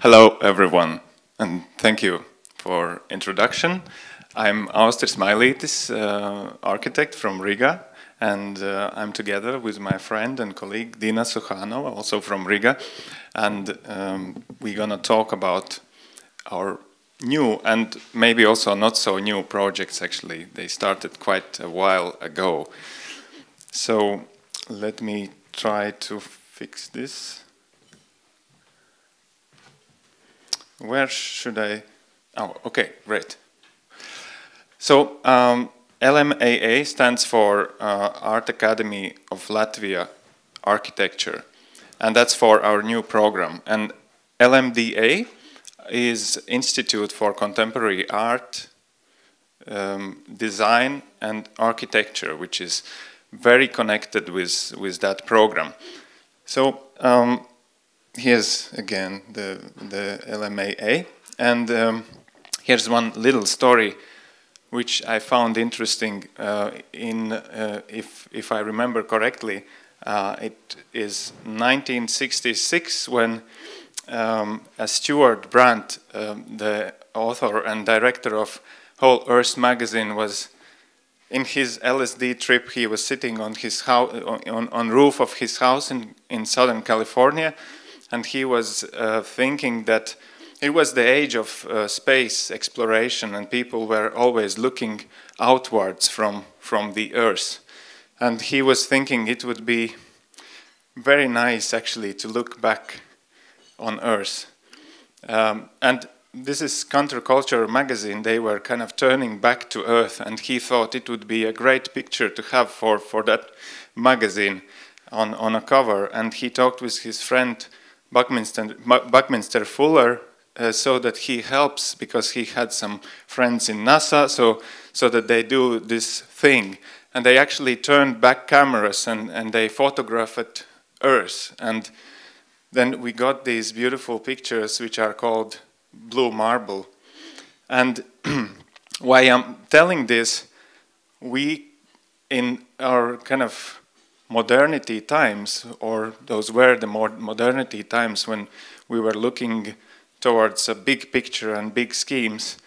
Hello everyone, and thank you for introduction. I'm Austris Mailītis, architect from Riga, and I'm together with my friend and colleague Dina Suhanova, also from Riga, and we're gonna talk about our new and maybe also not so new projects. Actually, they started quite a while ago. So let me try to fix this. Where should I? Oh, okay, great. So LMAA stands for Art Academy of Latvia Architecture, and that's for our new program. And LMDA is Institute for Contemporary Art, Design and Architecture, which is very connected with that program. So here's again the LMAA, and here's one little story which I found interesting. If I remember correctly, it is 1966 when Stuart Brandt, the author and director of Whole Earth magazine, was in his LSD trip. He was sitting on his house, on roof of his house in Southern California. And he was thinking that it was the age of space exploration, and people were always looking outwards from the Earth. And he was thinking it would be very nice, actually, to look back on Earth. And this is Counterculture magazine. They were kind of turning back to Earth, and he thought it would be a great picture to have for that magazine on a cover. And he talked with his friend Buckminster Fuller, so that he helps, because he had some friends in NASA, so that they do this thing. And they actually turned back cameras and they photographed Earth. And then we got these beautiful pictures which are called Blue Marble. And why I'm telling this, we in our kind of modernity times, or those were the modernity times when we were looking towards a big picture and big schemes,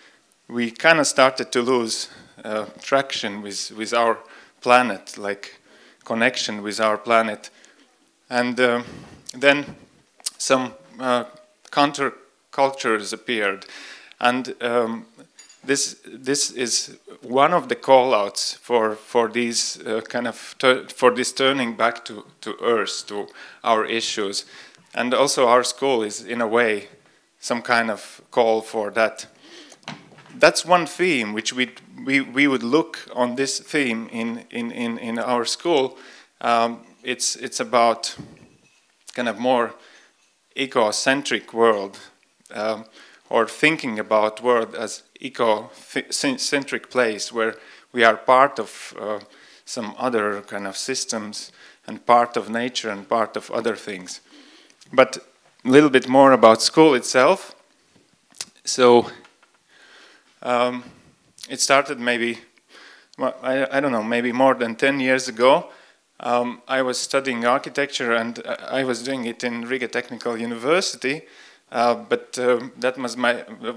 we kind of started to lose traction with our planet, like connection with our planet. And then some countercultures appeared, and this is one of the call-outs for these for this turning back to Earth, to our issues, and also our school is in a way some kind of call for that. That's one theme which we would look on this theme in our school. It's about kind of more eco-centric world, or thinking about world as eco-centric place where we are part of some other kind of systems and part of nature and part of other things. But a little bit more about school itself. So it started maybe, well, I don't know, maybe more than 10 years ago. I was studying architecture, and I was doing it in Riga Technical University. But that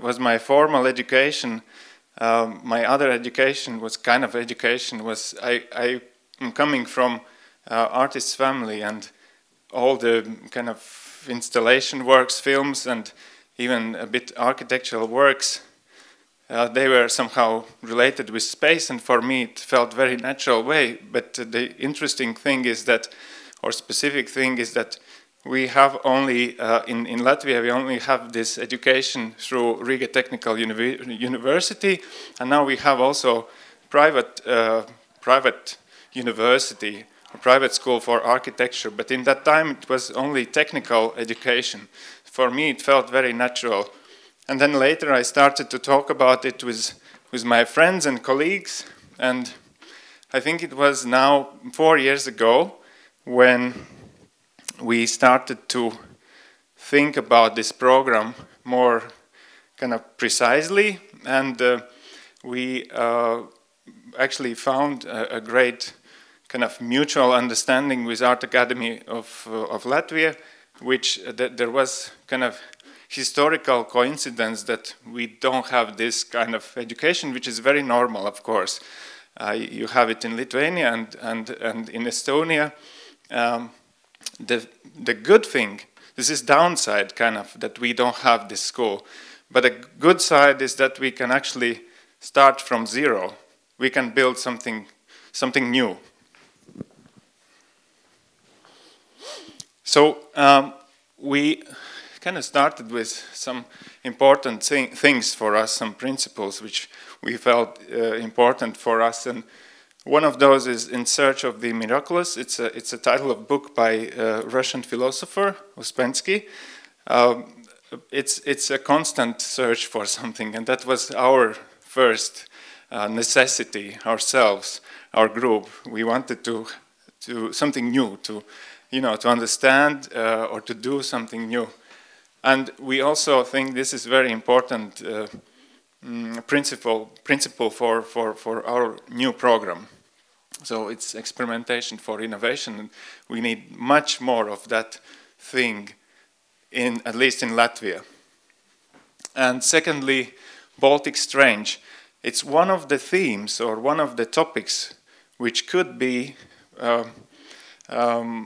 was my formal education. My other education was kind of education. I am coming from artist family, and all the kind of installation works, films, and even a bit architectural works, they were somehow related with space, and for me it felt very natural way. But the interesting thing is that, or specific thing is that, we have only, in Latvia, we only have this education through Riga Technical University, and now we have also private university, a private school for architecture, but in that time it was only technical education. For me it felt very natural. And then later I started to talk about it with my friends and colleagues, and I think it was now 4 years ago when we started to think about this program more kind of precisely, and we actually found a great kind of mutual understanding with Art Academy of Latvia, which there was kind of historical coincidence that we don't have this kind of education, which is very normal, of course. You have it in Lithuania and in Estonia. The good thing, this is downside kind of, that we don't have this school. But the good side is that we can actually start from zero. We can build something new. So we kind of started with some important things for us, some principles which we felt important for us. And one of those is In Search of the Miraculous. It's a title of a book by a Russian philosopher, Uspensky. It's a constant search for something, and that was our first necessity ourselves, our group. We wanted to something new, to understand or to do something new. And we also think this is very important principle for our new program. So it's experimentation for innovation, and we need much more of that thing, at least in Latvia. And secondly, Baltic Strange. It's one of the themes or one of the topics which could be in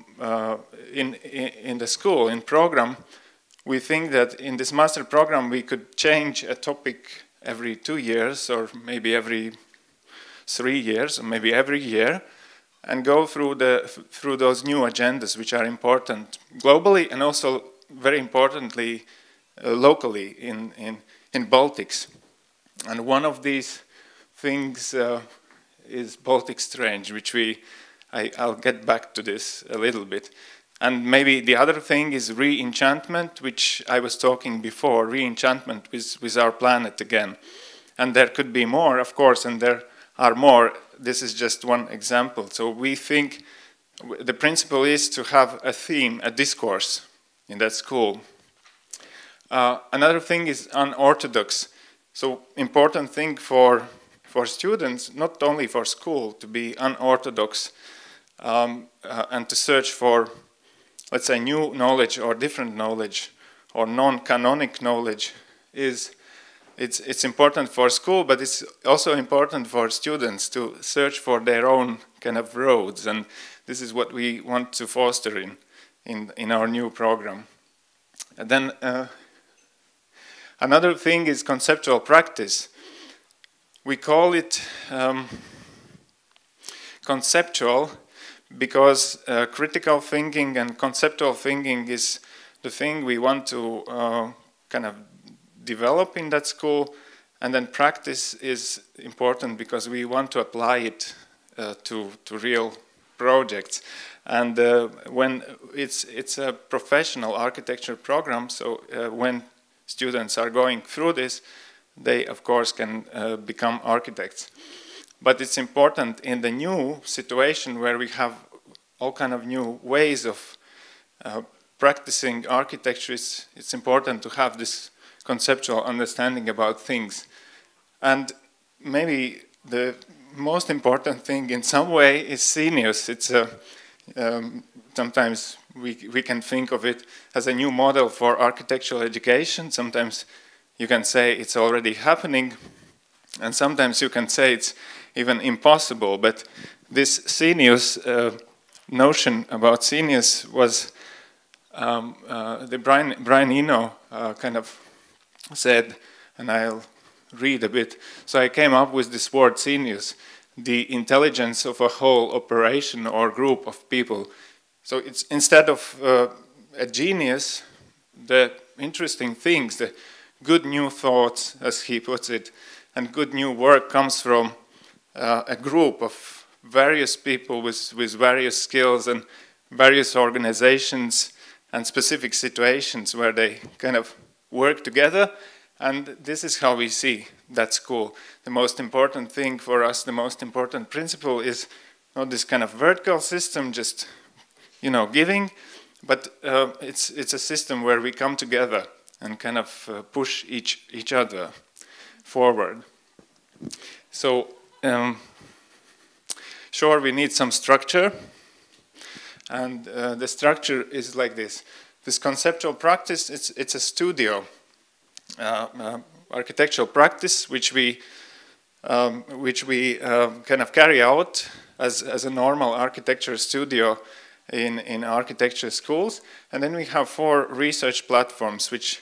the school, in program. We think that in this master program we could change a topic every 2 years, or maybe every 3 years, or maybe every year, and go through those new agendas which are important globally and also very importantly locally in Baltics. And one of these things is Baltic Strange, which I'll get back to this a little bit. And maybe the other thing is re-enchantment, which I was talking before, re-enchantment with our planet again. And there could be more, of course, and there are more. This is just one example. So we think the principle is to have a theme, a discourse in that school. Another thing is unorthodox. So important thing for students, not only for school, to be unorthodox and to search for, let's say, new knowledge or different knowledge or non-canonic knowledge it's important for school, but it's also important for students to search for their own kind of roads, and this is what we want to foster in our new program. And then another thing is conceptual practice. We call it conceptual because critical thinking and conceptual thinking is the thing we want to kind of develop in that school, and then practice is important because we want to apply it to real projects. And when it's a professional architecture program, so when students are going through this, they of course can become architects. But it's important in the new situation where we have all kind of new ways of practicing architecture, it's important to have this conceptual understanding about things. And maybe the most important thing in some way is seniors. It's sometimes we can think of it as a new model for architectural education. Sometimes you can say it's already happening, and sometimes you can say it's even impossible. But this seniors notion about seniors was the Brian Eno kind of said, and I'll read a bit. So I came up with this word seniors, the intelligence of a whole operation or group of people. So it's instead of a genius, the interesting things, the good new thoughts, as he puts it, and good new work comes from a group of various people with various skills and various organizations and specific situations where they kind of work together. And this is how we see that school. The most important thing for us, the most important principle is not this kind of vertical system, just giving, but it's a system where we come together and kind of push each other forward. So sure, we need some structure, and the structure is like this. This conceptual practice, it's a studio. architectural practice, which we kind of carry out as a normal architecture studio in architecture schools. And then we have 4 research platforms, which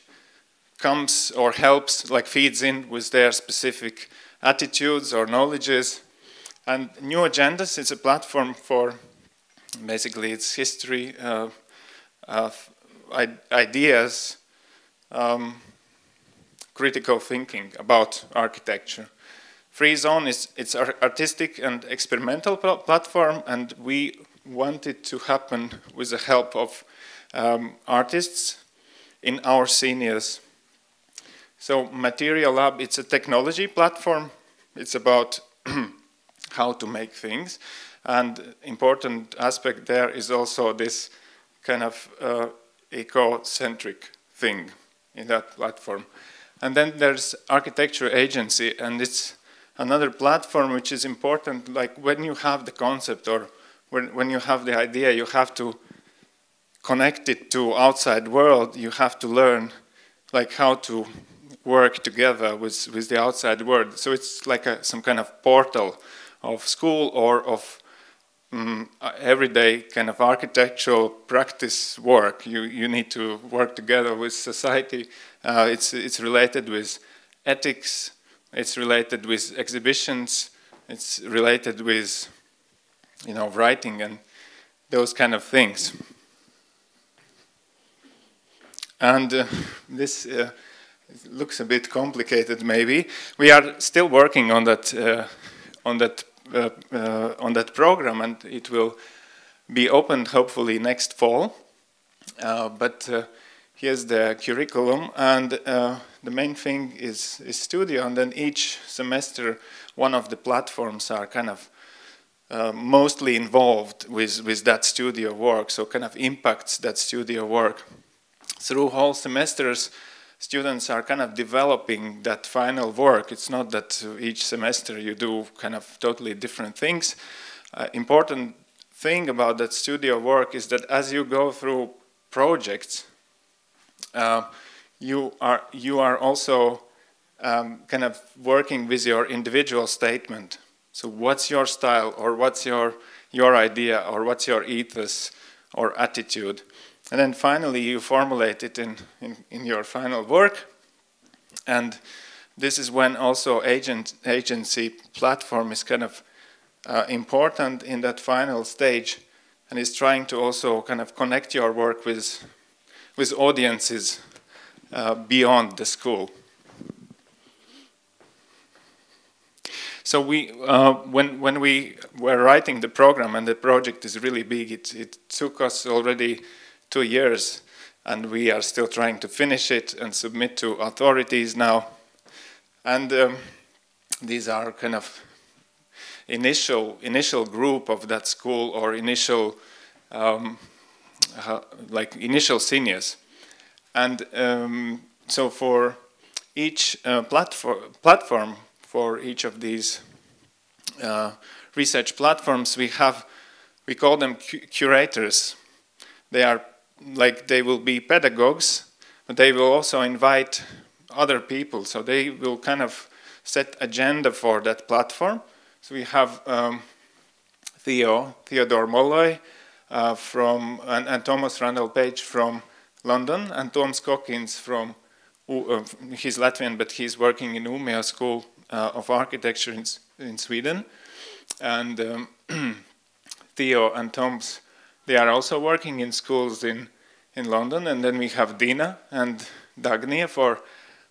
comes or helps, like feeds in with their specific attitudes or knowledges. And New Agendas is a platform for basically its history, ideas, critical thinking about architecture. Free Zone it's artistic and experimental platform, and we want it to happen with the help of artists in our seniors. So Material Lab, it's a technology platform. It's about how to make things. And important aspect there is also this kind of eco-centric thing in that platform. And then there's Architecture Agency, and it's another platform which is important. Like when you have the concept or when you have the idea, you have to connect it to outside world. You have to learn like how to work together with the outside world. So it's like some kind of portal of school or of everyday kind of architectural practice work. You need to work together with society. It's related with ethics. It's related with exhibitions. It's related with, you know, writing and those kind of things. And this looks a bit complicated, maybe. We are still working on that program, and it will be opened hopefully next fall. But here's the curriculum, and the main thing is studio, and then each semester one of the platforms are kind of mostly involved with that studio work, so kind of impacts that studio work. Through whole semesters, students are kind of developing that final work. It's not that each semester you do kind of totally different things. Important thing about that studio work is that as you go through projects, you are also kind of working with your individual statement. So what's your style, or what's your idea, or what's your ethos or attitude? And then finally you formulate it in your final work. And this is when also agency platform is kind of important in that final stage, and is trying to also kind of connect your work with audiences beyond the school. So when we were writing the program, and the project is really big, it took us already 2 years, and we are still trying to finish it and submit to authorities now. And these are kind of initial group of that school, or initial initial seniors. And so for each platform for each of these research platforms, we call them curators. They will be pedagogues, but they will also invite other people. So they will kind of set agenda for that platform. So we have Theodore Molloy and Thomas Randall Page from London, and Tom Skokkins from, he's Latvian, but he's working in Umeå School of Architecture in Sweden. And Theo and Tom's, they are also working in schools in London. And then we have Dina and Dagny for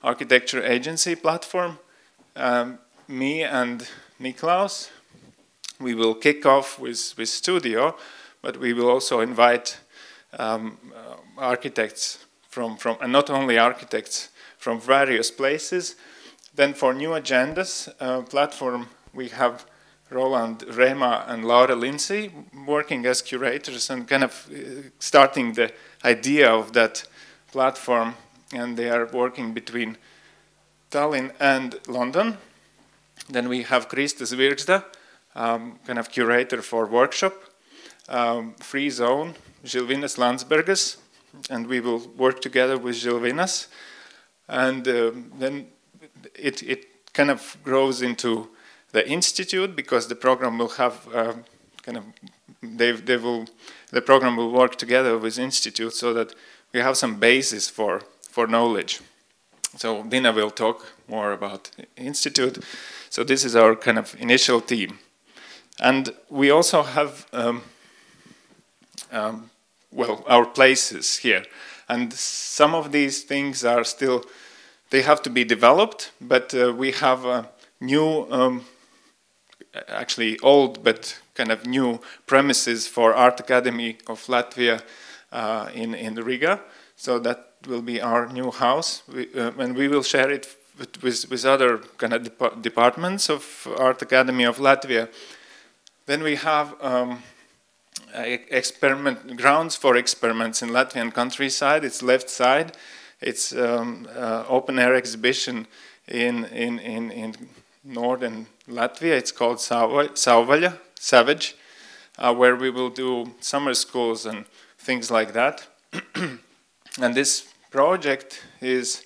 Architecture Agency platform. Me and Niklaus, we will kick off with studio, but we will also invite architects from and not only architects, from various places. Then for New Agendas platform, we have Roland Rema and Laura Lindsay working as curators and kind of starting the idea of that platform. And they are working between Tallinn and London. Then we have Kristas Virgda, kind of curator for workshop. Free Zone, Žilvinas Landsbergas, and we will work together with Žilvinas. And then it kind of grows into the institute, because the program will have the program will work together with institute so that we have some basis for knowledge. So Dina will talk more about institute. So this is our kind of initial team. And we also have, well, our places here. And some of these things are still, they have to be developed, but we have a new, actually old, but kind of new premises for Art Academy of Latvia in Riga. So that will be our new house, and we will share it with other kind of departments of Art Academy of Latvia. Then we have grounds for experiments in Latvian countryside. It's left side. It's open air exhibition in northern Latvia. It's called Savage, where we will do summer schools and things like that. And this project is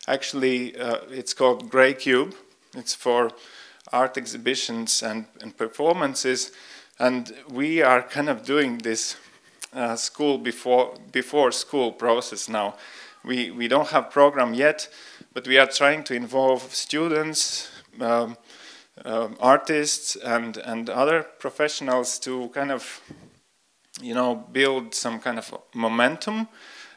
actually, it's called Grey Cube. It's for art exhibitions and performances. And we are kind of doing this school before school process now. We don't have program yet, but we are trying to involve students, artists and other professionals to kind of, you know, build some kind of momentum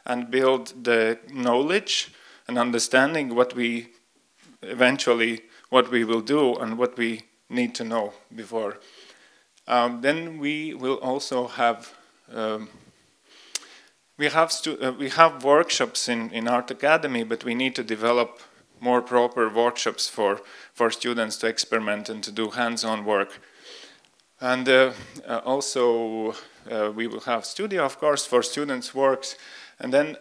and build the knowledge and understanding what we will do and what we need to know before. Then we will also have we have workshops in Art Academy, but we need to develop more proper workshops for students to experiment and to do hands-on work. And also we will have studio, of course, for students' works. And then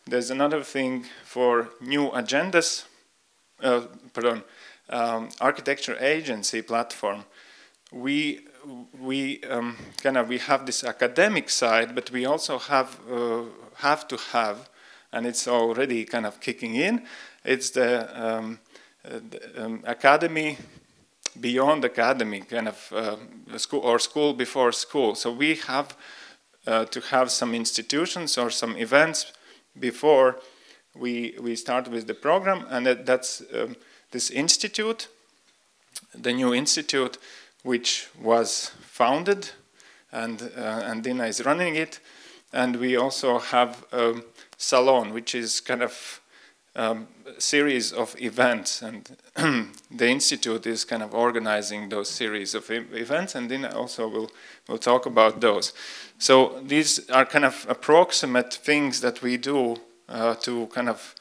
there's another thing for new agendas, architecture agency platform. We have this academic side, but we also have to have, and it's already kind of kicking in. It's the academy beyond academy, kind of school or school before school. So we have to have some institutions or some events before we start with the program, and that's this institute, the new institute, which was founded, and Dina is running it. And we also have a salon, which is kind of a series of events, and the institute is kind of organizing those series of events, and Dina also will talk about those. So these are kind of approximate things that we do to kind of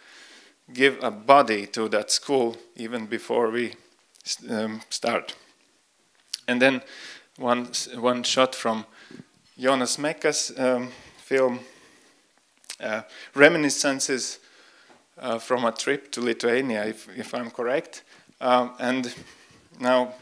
give a body to that school even before we start. And then one shot from Jonas Mekka's film, Reminiscences from a Trip to Lithuania, if I'm correct. And now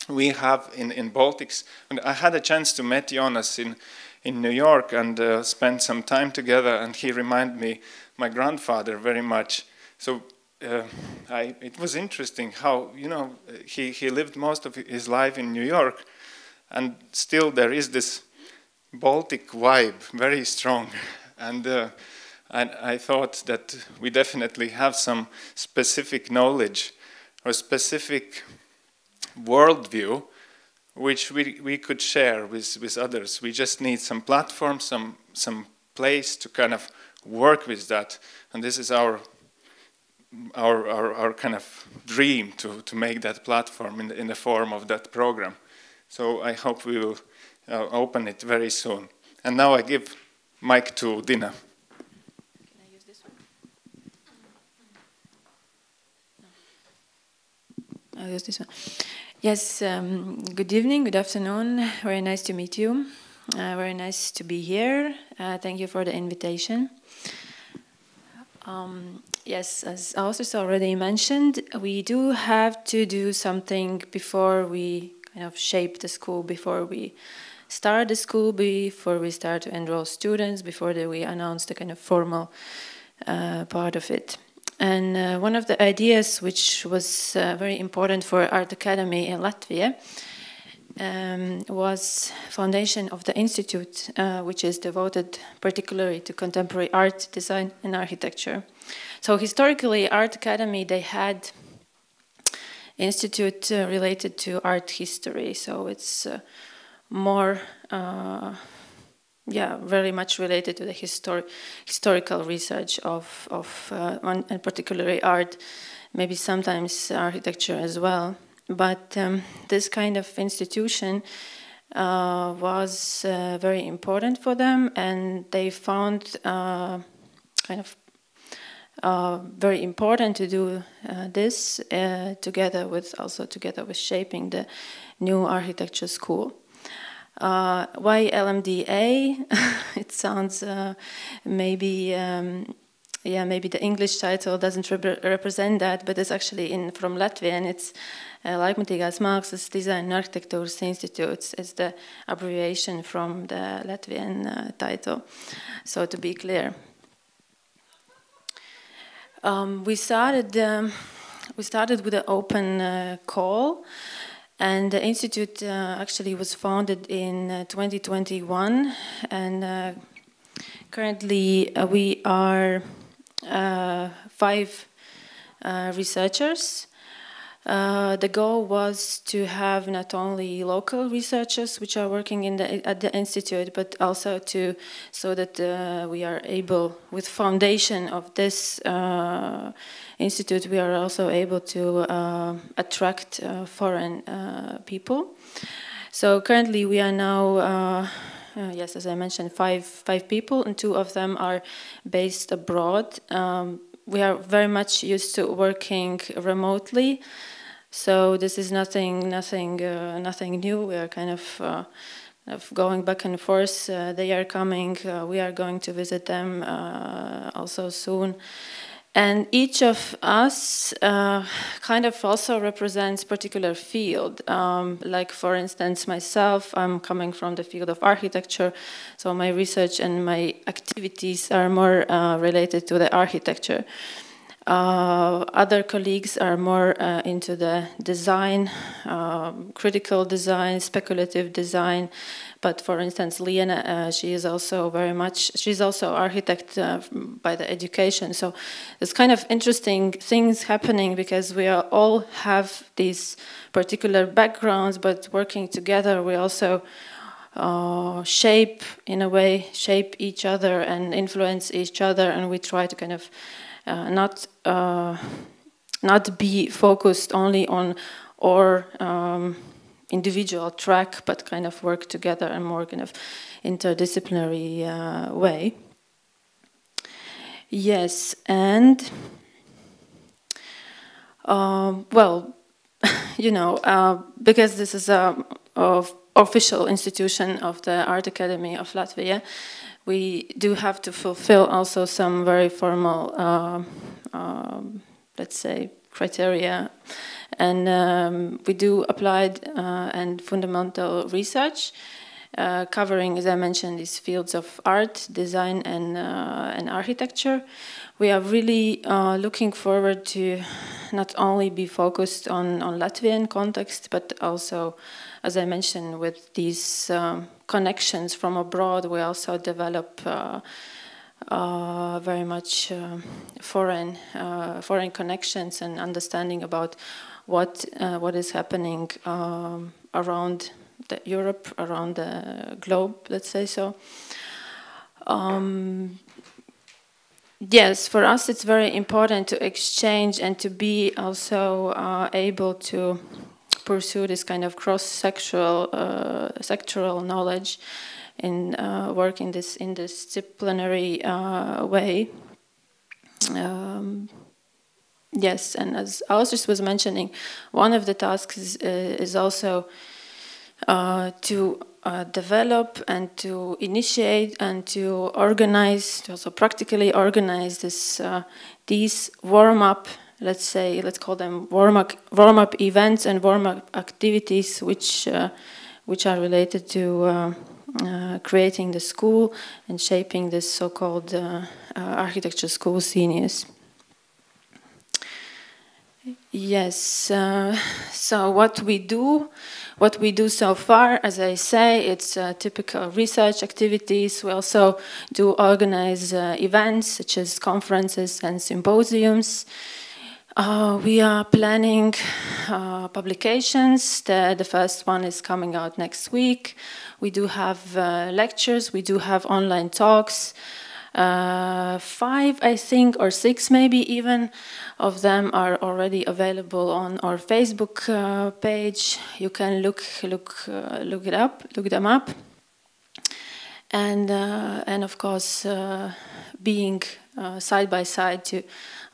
we have in Baltics, and I had a chance to meet Jonas in New York and spend some time together, and he reminded me my grandfather very much. So it was interesting how, you know, he lived most of his life in New York, and still there is this Baltic vibe very strong. And I thought that we definitely have some specific knowledge or specific worldview which we could share with others. We just need some platform, some place to kind of work with that. And this is our kind of dream to make that platform in the form of that program. So I hope we will open it very soon. And now I give mic to Dina. Can I use this one? No. I'll use this one. Yes, good evening, good afternoon. Very nice to meet you. Very nice to be here. Thank you for the invitation. Yes, as Austris already mentioned, we do have to do something before we kind of shape the school, before we start the school, before we start to enroll students, before we announce the kind of formal part of it. And one of the ideas which was very important for Art Academy in Latvia was foundation of the institute, which is devoted particularly to contemporary art, design, and architecture. So historically, Art Academy, they had institute related to art history. So it's more, very much related to the historical research of and particularly art, maybe sometimes architecture as well. But this kind of institution was very important for them, and they found very important to do this together with shaping the new architecture school. Why LMDA? It sounds maybe the English title doesn't represent that, but it's actually from Latvian. It's Laikmetīgās mākslas, dizaino un architektūras institūts. It's the abbreviation from the Latvian title. So to be clear, we started with an open call. And the institute actually was founded in 2021, and currently we are 5 researchers. The goal was to have not only local researchers which are working at the institute, but also so that we are able, with foundation of this institute, we are also able to attract foreign people. So currently we are now, yes, as I mentioned, five people, and 2 of them are based abroad. We are very much used to working remotely, so this is nothing new. We are kind of going back and forth. They are coming. We are going to visit them also soon. And each of us kind of also represents a particular field. Like, for instance, myself, I'm coming from the field of architecture, so my research and my activities are more related to the architecture. Other colleagues are more into the design, critical design, speculative design. But for instance, Liena, she's also architect by the education. So it's kind of interesting things happening because we all have these particular backgrounds, but working together, we also shape each other and influence each other, and we try to kind of not be focused only on our individual track, but kind of work together in more kind of interdisciplinary way. Yes, and well, you know, because this is a official institution of the Art Academy of Latvia, we do have to fulfill also some very formal, let's say, criteria. And we do applied and fundamental research, covering, as I mentioned, these fields of art, design, and architecture. We are really looking forward to not only be focused on Latvian context, but also, as I mentioned, with these connections from abroad, we also develop very much foreign connections and understanding about what is happening around Europe, around the globe, let's say so. Yes, for us it's very important to exchange and to be also able to pursue this kind of sectoral knowledge in work in this interdisciplinary way. Yes, and as Austris was mentioning, one of the tasks is also to develop and to initiate and to organize, to also practically organize these warm-up, let's call them warm-up events and warm-up activities, which are related to creating the school and shaping this so-called architecture school seniors. Yes, so what we do so far, as I say, it's typical research activities. We also do organize events such as conferences and symposiums. We are planning publications. The first one is coming out next week. We do have lectures, we do have online talks. 5, I think, or 6 maybe even of them are already available on our Facebook page. You can look them up, and of course being side by side to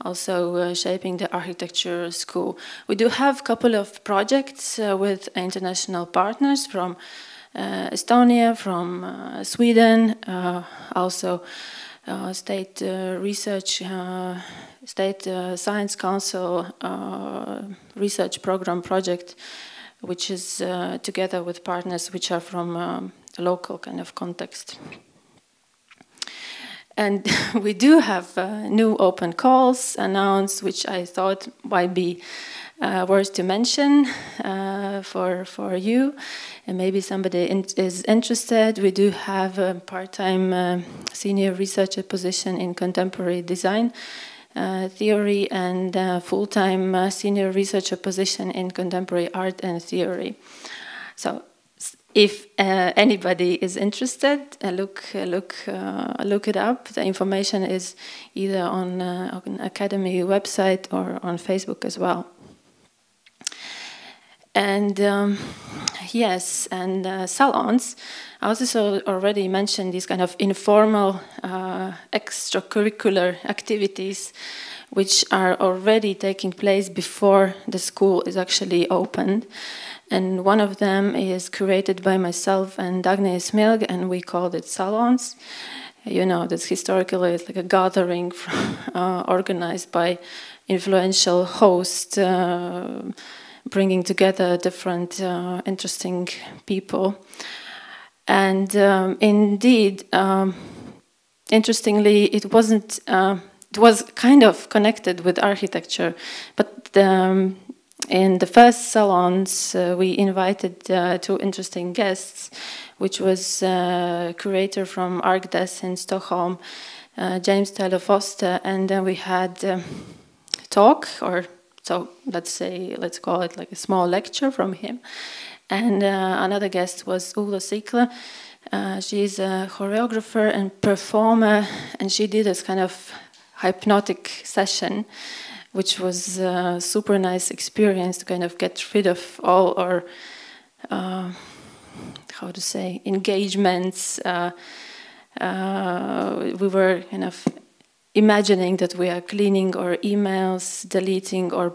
also shaping the architecture school. We do have a couple of projects with international partners from Estonia, from Sweden, also State Research, State Science Council research program project, which is together with partners which are from a local kind of context. And we do have new open calls announced, which I thought might be worth to mention for you, and maybe somebody is interested. We do have a part-time senior researcher position in contemporary design theory and full-time senior researcher position in contemporary art and theory. So if anybody is interested, look it up. The information is either on Academy website or on Facebook as well. And yes, and salons. I also already mentioned these kind of informal extracurricular activities which are already taking place before the school is actually opened. And one of them is curated by myself and Dagny Smilg, and we called it salons. You know, that's historically it's like a gathering from, organized by influential hosts, bringing together different interesting people. And indeed, interestingly, it wasn't. It was kind of connected with architecture, but in the first salons we invited 2 interesting guests, which was curator from ArchDes in Stockholm, James Taylor Foster, and then we had talk, or so let's call it like a small lecture from him. And another guest was Ulla Sikla. She's a choreographer and performer, and she did this kind of hypnotic session, which was a super nice experience to kind of get rid of all our, how to say, engagements. We were kind of imagining that we are cleaning our emails, deleting our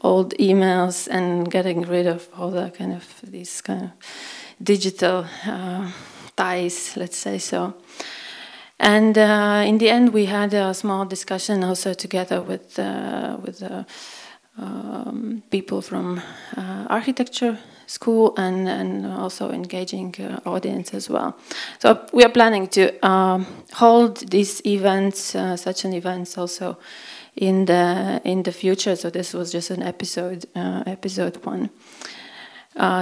old emails, and getting rid of all the kind of these kind of digital ties, let's say so. And in the end, we had a small discussion also together with people from architecture school and also engaging audience as well. So we are planning to hold these events, such an events also in the future. So this was just an episode 1.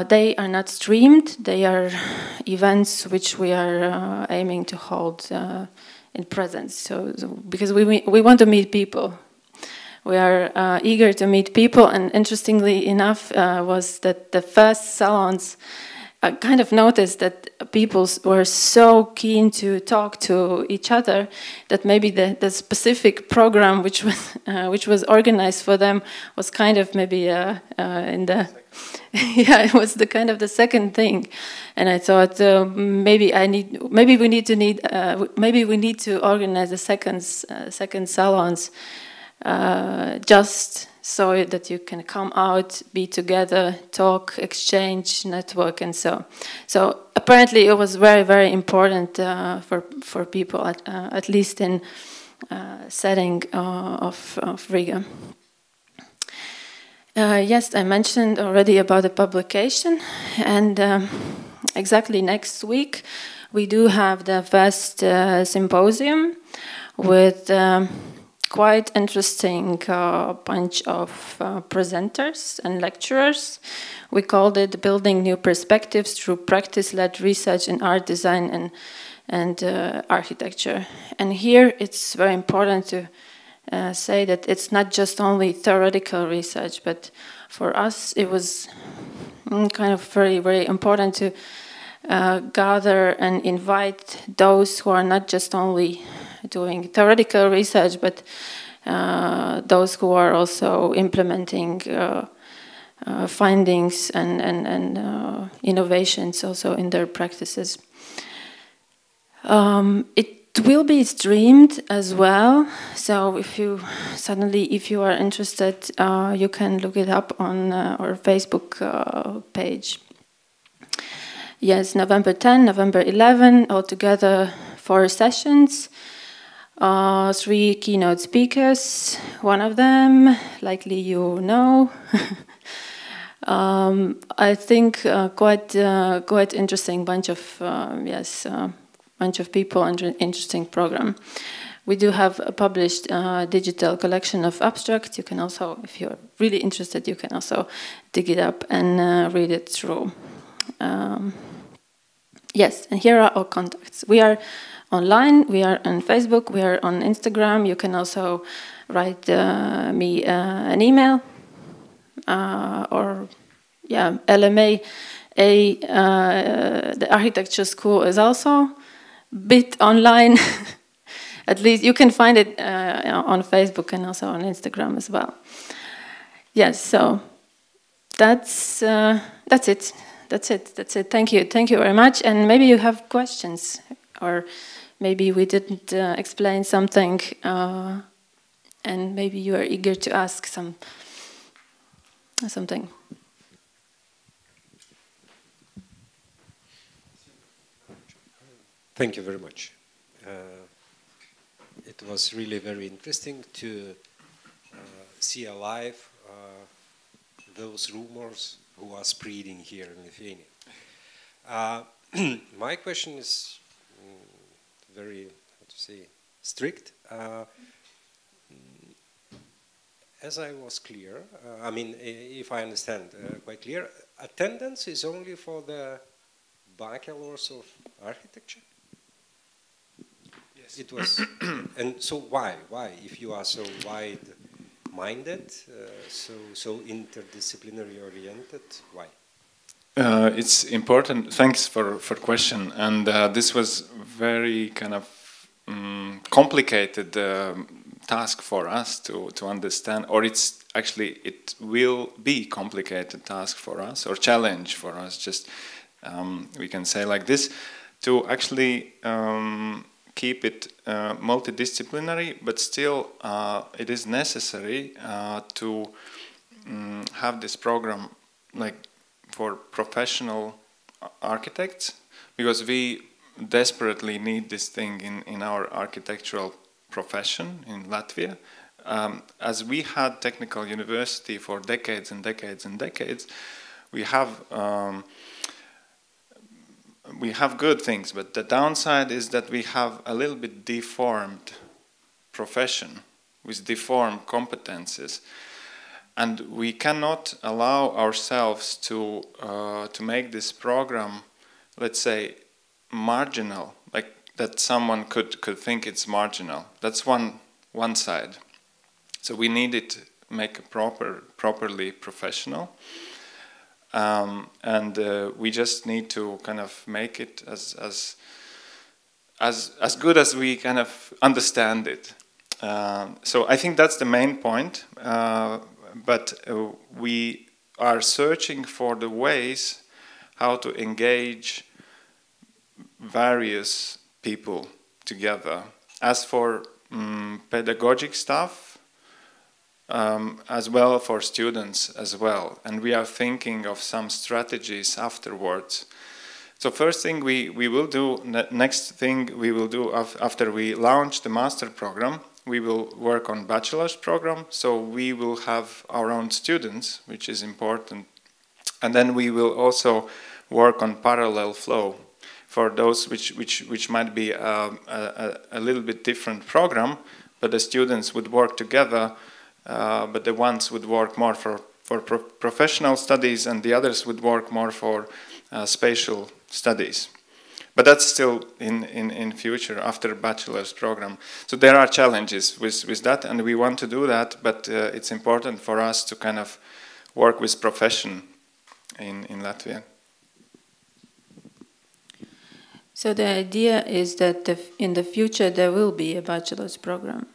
They are not streamed. They are events which we are aiming to hold in presence. So because we want to meet people. We are eager to meet people, and interestingly enough was that the first salons kind of noticed that people were so keen to talk to each other that maybe the specific program which was organized for them was kind of maybe in the it was the kind of the second thing. And I thought maybe we need to organize the second salons. Just so that you can come out, be together, talk, exchange, network, and so. So apparently, it was very, very important for people, at least in setting of Riga. Yes, I mentioned already about the publication, and exactly next week we do have the first symposium with quite interesting bunch of presenters and lecturers. We called it Building New Perspectives Through Practice-Led Research in Art, Design and Architecture. And here it's very important to say that it's not just only theoretical research, but for us it was kind of very, very important to gather and invite those who are not just only doing theoretical research, but those who are also implementing findings and innovations also in their practices. It will be streamed as well, so if you are interested, you can look it up on our Facebook page. Yes, November 10, November 11, altogether 4 sessions, 3 keynote speakers, one of them, likely you know. I think quite interesting bunch of, bunch of people and interesting program. We do have a published digital collection of abstracts. You can also, if you're really interested, you can also dig it up and read it through. Yes, and here are our contacts. We are online, we are on Facebook, we are on Instagram. You can also write me an email or LMAA, the architecture school is also a bit online. At least you can find it on Facebook and also on Instagram as well. Yes, so that's it. That's it. Thank you very much. And maybe you have questions, or maybe we didn't explain something, and maybe you are eager to ask something. Thank you very much. It was really very interesting to see alive those rumors who are spreading here in Lithuania. My question is very, how to say, strict. As I was clear, I mean, if I understand quite clear, attendance is only for the bachelors of architecture? Yes. It was, and so why? Why, if you are so wide-minded, so interdisciplinary oriented, why? It's important. Thanks for question. And this was very kind of complicated task for us to understand, or it will be complicated task for us, or challenge for us. Just we can say like this, to actually keep it multidisciplinary, but still it is necessary to have this program like for professional architects, because we desperately need this thing in our architectural profession in Latvia. As we had technical university for decades and decades and decades, we have good things, but the downside is that we have a little bit deformed profession with deformed competences, and we cannot allow ourselves to make this program, let's say, marginal, like that someone could think it's marginal. That's one side. So we need it to make it properly professional. And we just need to kind of make it as good as we kind of understand it. So I think that's the main point. But we are searching for the ways how to engage various people together. As for pedagogic stuff, as well for students as well, and we are thinking of some strategies afterwards. So first thing we will do, next thing we will do after we launch the master program, we will work on bachelor's program, so we will have our own students, which is important, and then we will also work on parallel flow for those which might be a little bit different program, but the students would work together, but the ones would work more for professional studies and the others would work more for spatial studies. But that's still in future after bachelor's program. So there are challenges with that, and we want to do that, but it's important for us to kind of work with profession in Latvia. So the idea is that in the future there will be a bachelor's program.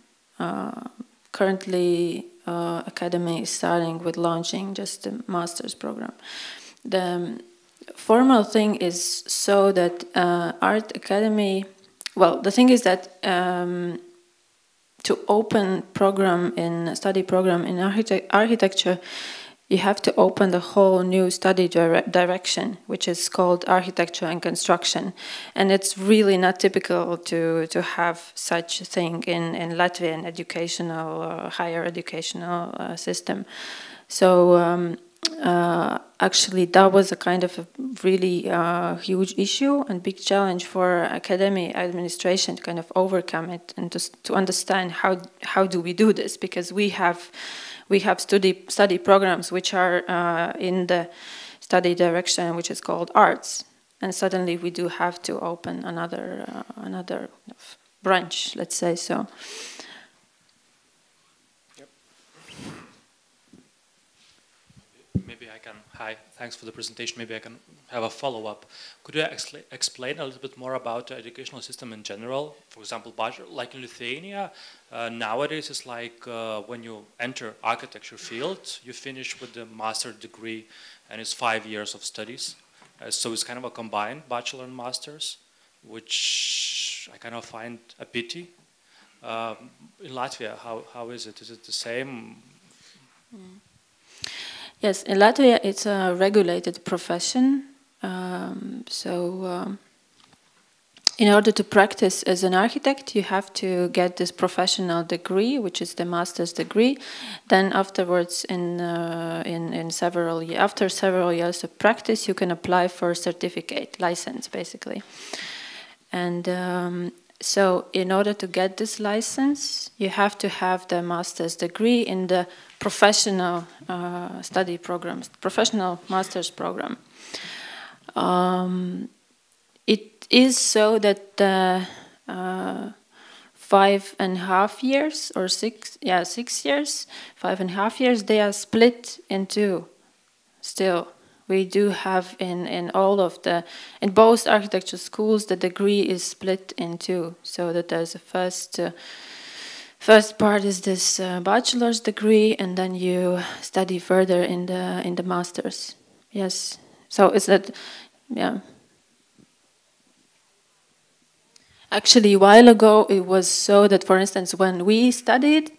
Currently, Academy is starting with launching just a master's program. The formal thing is so that Art Academy, well, the thing is that to open study program in architecture, you have to open the whole new study direction, which is called architecture and construction. And it's really not typical to have such a thing in Latvian educational, higher educational system. So actually that was a kind of a really huge issue and big challenge for academy administration to kind of overcome it and to understand how do we do this, because we have study programs which are in the study direction which is called arts, and suddenly we do have to open another branch, let's say so. Yep. Maybe I can. Hi, thanks for the presentation. Maybe I can have a follow-up. Could you explain a little bit more about the educational system in general? For example, like in Lithuania, nowadays it's like when you enter architecture field, you finish with the master degree, and it's 5 years of studies. So it's kind of a combined bachelor and master's, which I kind of find a pity. In Latvia, how is it? Is it the same? Yes, in Latvia it's a regulated profession. In order to practice as an architect, you have to get this professional degree, which is the master's degree. Then afterwards, after several years of practice, you can apply for a certificate, license, basically. And so in order to get this license, you have to have the master's degree in the professional study programs, professional master's program. It is so that 5.5 years or 6 years, 5.5 years, they are split in two. Still, we do have in both architecture schools, the degree is split in two, so that there's a first part is this bachelor's degree, and then you study further in the master's. Yes, so it's that, yeah. Actually, a while ago, it was so that, for instance, when I studied,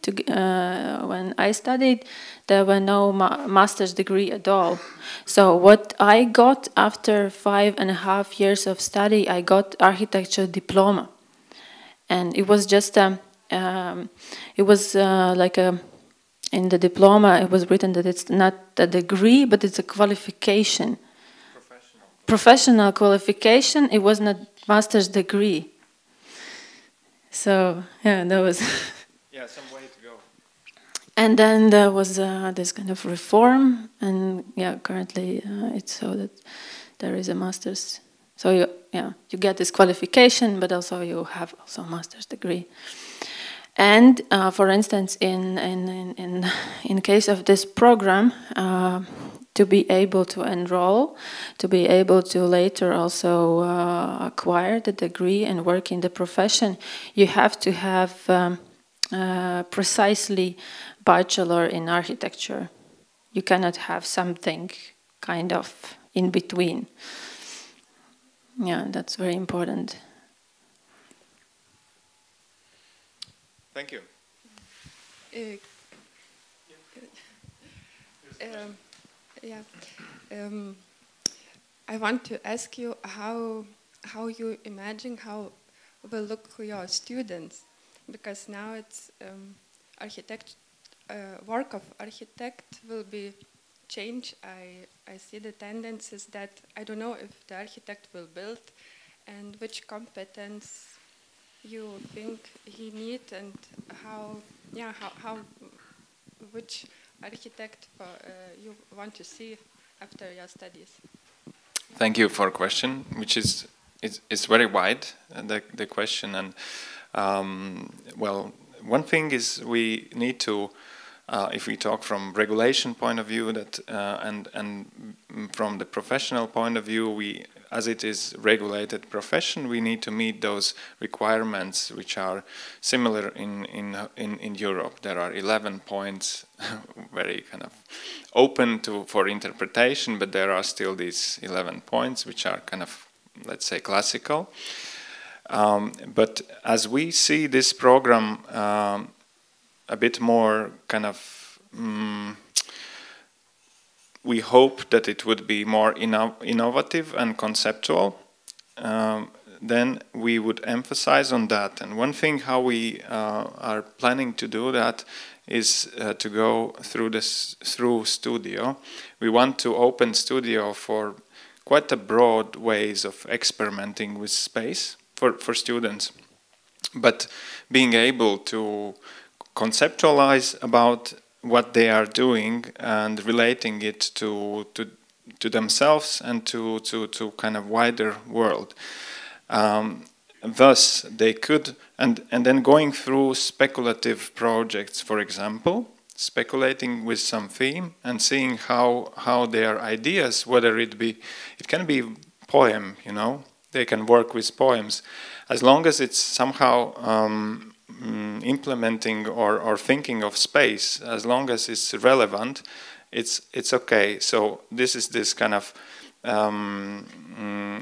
there were no master's degree at all. So what I got after 5.5 years of study, I got architecture diploma, and it was just in the diploma, it was written that it's not a degree, but it's a qualification. Professional qualification. It was not master's degree. So, yeah, that was... yeah, some way to go. And then there was this kind of reform, and yeah, currently it's so that there is a master's. So you get this qualification, but also you have also a master's degree. And for instance, in case of this program, to be able to enroll, to be able to later also acquire the degree and work in the profession, you have to have precisely bachelor in architecture. You cannot have something kind of in between. Yeah, that's very important. Thank you. I want to ask you how you imagine how will look your students, because now it's work of architect will be changed. I see the tendencies that I don't know if the architect will build and which competence you think he needs, and how which architect you want to see after your studies? Thank you for a question, which is it's very wide, the question, and well, one thing is we need to, if we talk from regulation point of view, that and from the professional point of view, we, as it is regulated profession, we need to meet those requirements which are similar in Europe. There are 11 points, very kind of open for interpretation, but there are still these 11 points which are kind of, let's say, classical. But as we see this program a bit more kind of, we hope that it would be more innovative and conceptual, then we would emphasize on that. And one thing how we are planning to do that is to go through studio. We want to open studio for quite a broad ways of experimenting with space for students, but being able to conceptualize about what they are doing and relating it to themselves and to kind of wider world. Thus, they could, and then going through speculative projects, for example, speculating with some theme and seeing how their ideas, whether it can be poem, you know, they can work with poems, as long as it's somehow implementing or thinking of space, as long as it's relevant, it's okay. So this is this kind of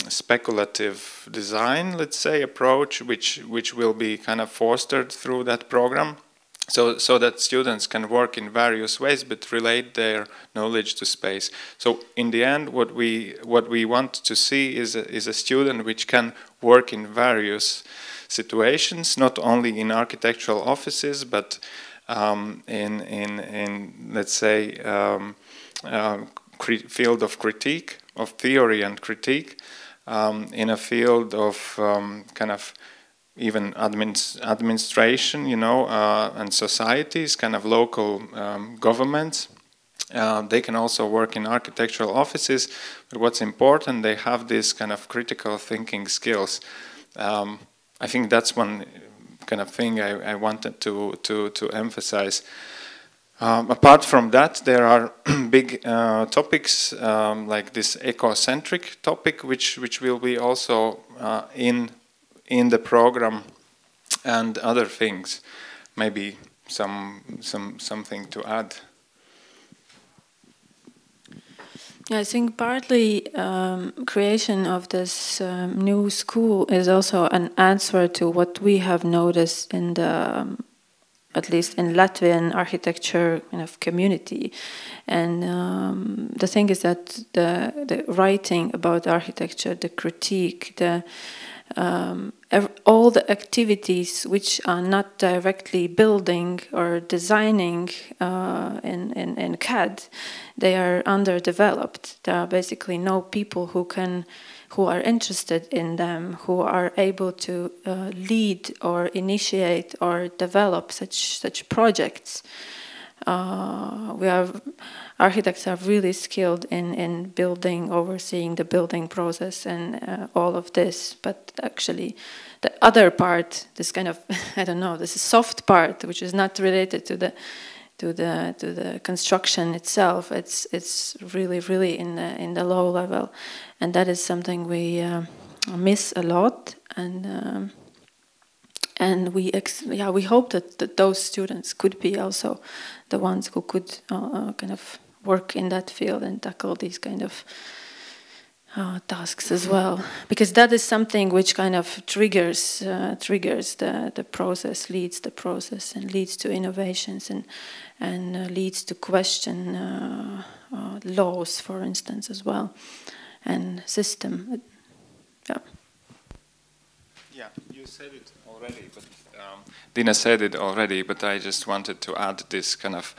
speculative design, let's say, approach, which will be kind of fostered through that program, so that students can work in various ways but relate their knowledge to space. So in the end, what we want to see is a student which can work in various situations, not only in architectural offices, but in let's say field of critique, of theory and critique, in a field of kind of even administration, you know, and societies, kind of local governments. They can also work in architectural offices, but what's important, they have this kind of critical thinking skills. I think that's one kind of thing I wanted to emphasize. Apart from that, there are big topics like this ecocentric topic, which will be also in the program, and other things. Maybe something to add. Yeah, I think partly creation of this new school is also an answer to what we have noticed in the, at least in Latvian architecture kind of community. And the thing is that the writing about architecture, the critique, all the activities which are not directly building or designing in CAD, they are underdeveloped. There are basically no people who are interested in them, who are able to lead or initiate or develop such projects. Architects are really skilled in building, overseeing the building process and all of this. But actually, the other part, this kind of I don't know, this soft part, which is not related to the construction itself, it's really in the low level, and that is something we miss a lot. And we hope that those students could be also the ones who could kind of work in that field and tackle these kind of tasks as well, because that is something which kind of triggers the process, leads the process, and leads to innovations, and leads to question laws, for instance, as well, and system. Yeah, you said it already, but Dina said it already, but I just wanted to add this kind of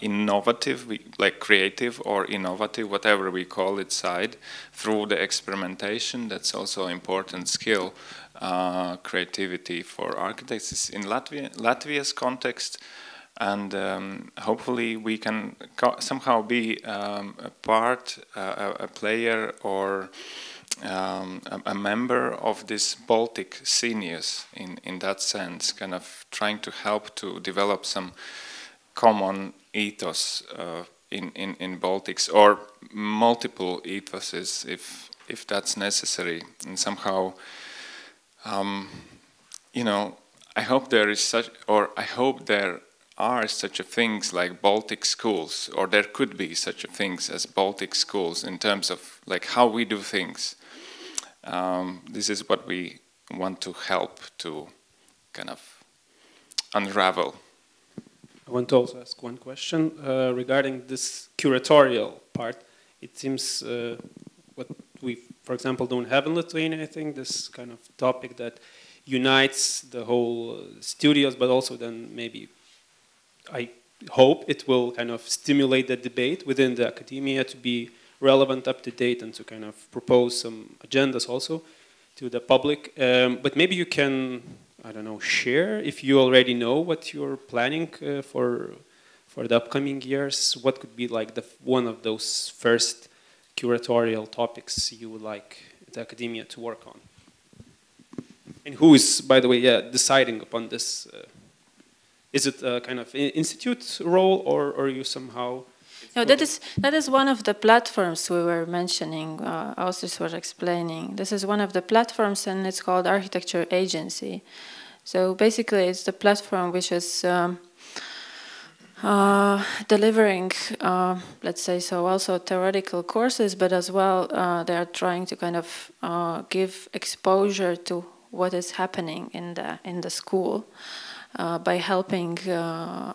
innovative, like creative or innovative, whatever we call it, side, through the experimentation. That's also an important skill creativity for architects in Latvia's context, and hopefully we can somehow be a part, a player, or a member of this Baltic seniors in that sense, kind of trying to help to develop some common ethos in Baltics, or multiple ethoses if that's necessary, and somehow you know, I hope there is such, or I hope there are such a things like Baltic schools, or there could be such a things as Baltic schools in terms of like how we do things. This is what we want to help to kind of unravel. I want to also ask one question regarding this curatorial part. It seems what we, for example, don't have in Lithuania, I think, this kind of topic that unites the whole studios, but also then maybe, I hope it will kind of stimulate the debate within the academia to be relevant, up to date, and to kind of propose some agendas also to the public. But maybe you can, I don't know, share if you already know what you're planning for the upcoming years. What could be like one of those first curatorial topics you would like the academia to work on? And who is, by the way, deciding upon this? Is it a kind of institute role, or you somehow? No, that is one of the platforms we were mentioning. Austris was explaining. This is one of the platforms, and it's called Architecture Agency. So basically, it's the platform which is delivering, let's say so, also theoretical courses, but as well they are trying to kind of give exposure to what is happening in the school. By helping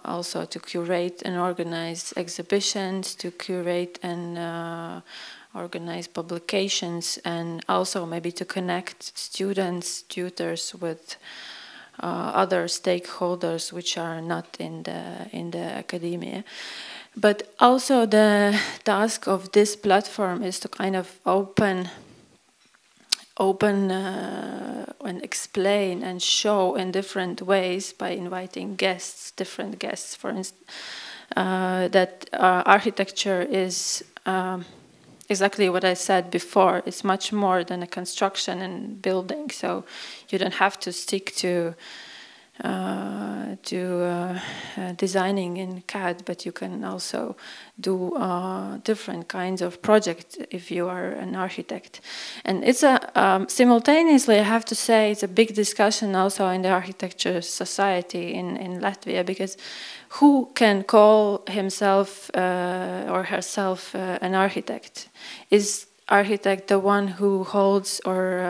also to curate and organize exhibitions, to curate and organize publications, and also maybe to connect students, tutors with other stakeholders which are not in the academia. But also the task of this platform is to kind of open and explain and show in different ways by inviting guests, different guests, for instance, that architecture is exactly what I said before. It's much more than a construction and building. So you don't have to stick to designing in CAD, but you can also do different kinds of projects if you are an architect. And it's a simultaneously, I have to say, it's a big discussion also in the architecture society in Latvia, because who can call himself or herself an architect? Is architect the one who holds or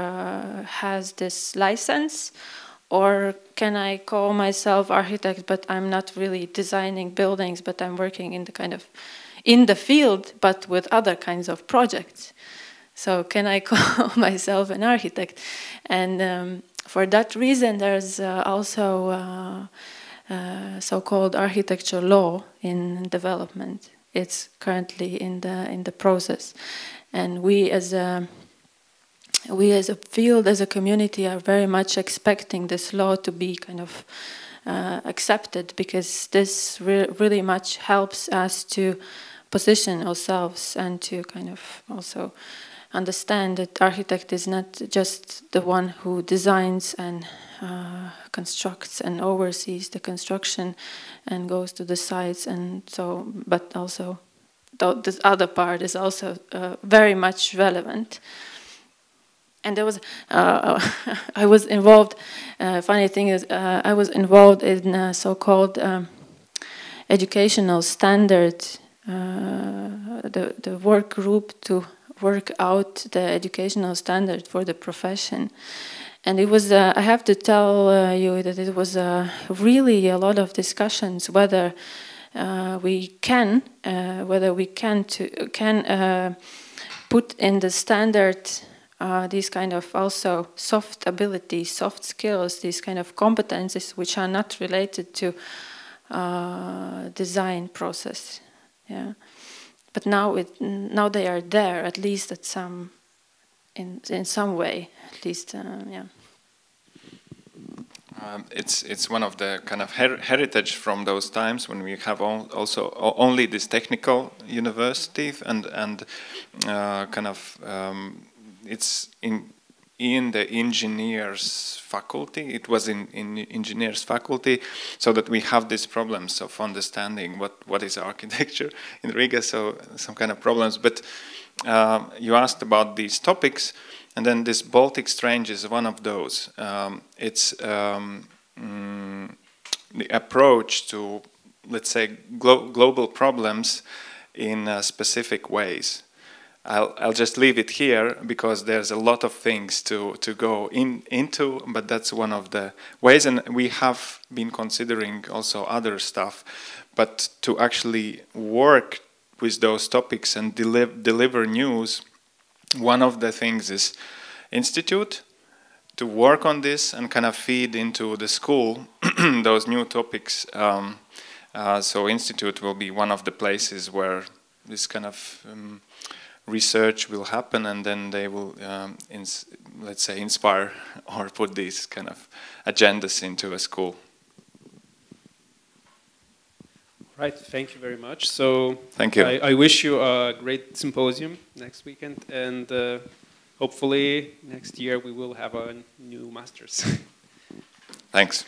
has this license? Or can I call myself architect, but I'm not really designing buildings, but I'm working in the kind of in the field, but with other kinds of projects? So can I call myself an architect? And for that reason, there's also so-called architecture law in development. It's currently in the process, and we as a field, as a community, are very much expecting this law to be kind of accepted, because this really much helps us to position ourselves and to kind of also understand that architect is not just the one who designs and constructs and oversees the construction and goes to the sites, and so, but also this other part is also very much relevant. And there was, I was involved, funny thing is, I was involved in a so-called educational standard, the work group to work out the educational standard for the profession. And it was, I have to tell you that it was really a lot of discussions whether we can put in the standard these kind of also soft abilities, soft skills, these kind of competences which are not related to design process. Yeah, but now they are there, at least at some in some way, at least. Yeah. It's one of the kind of heritage from those times when we have also only this technical university and kind of it's in the engineers faculty. It was in engineers faculty, so that we have these problems of understanding what is architecture in Riga. So some kind of problems. But you asked about these topics. And then this Baltic Strange is one of those. It's the approach to, let's say, global problems in specific ways. I'll just leave it here because there's a lot of things to go into, but that's one of the ways. And we have been considering also other stuff, but to actually work with those topics and deliver news. One of the things is institute, to work on this and kind of feed into the school those new topics. So institute will be one of the places where this kind of research will happen, and then they will, let's say, inspire or put these kind of agendas into a school. Right, thank you very much. So thank you. I wish you a great symposium next weekend, and hopefully next year we will have a new master's. Thanks.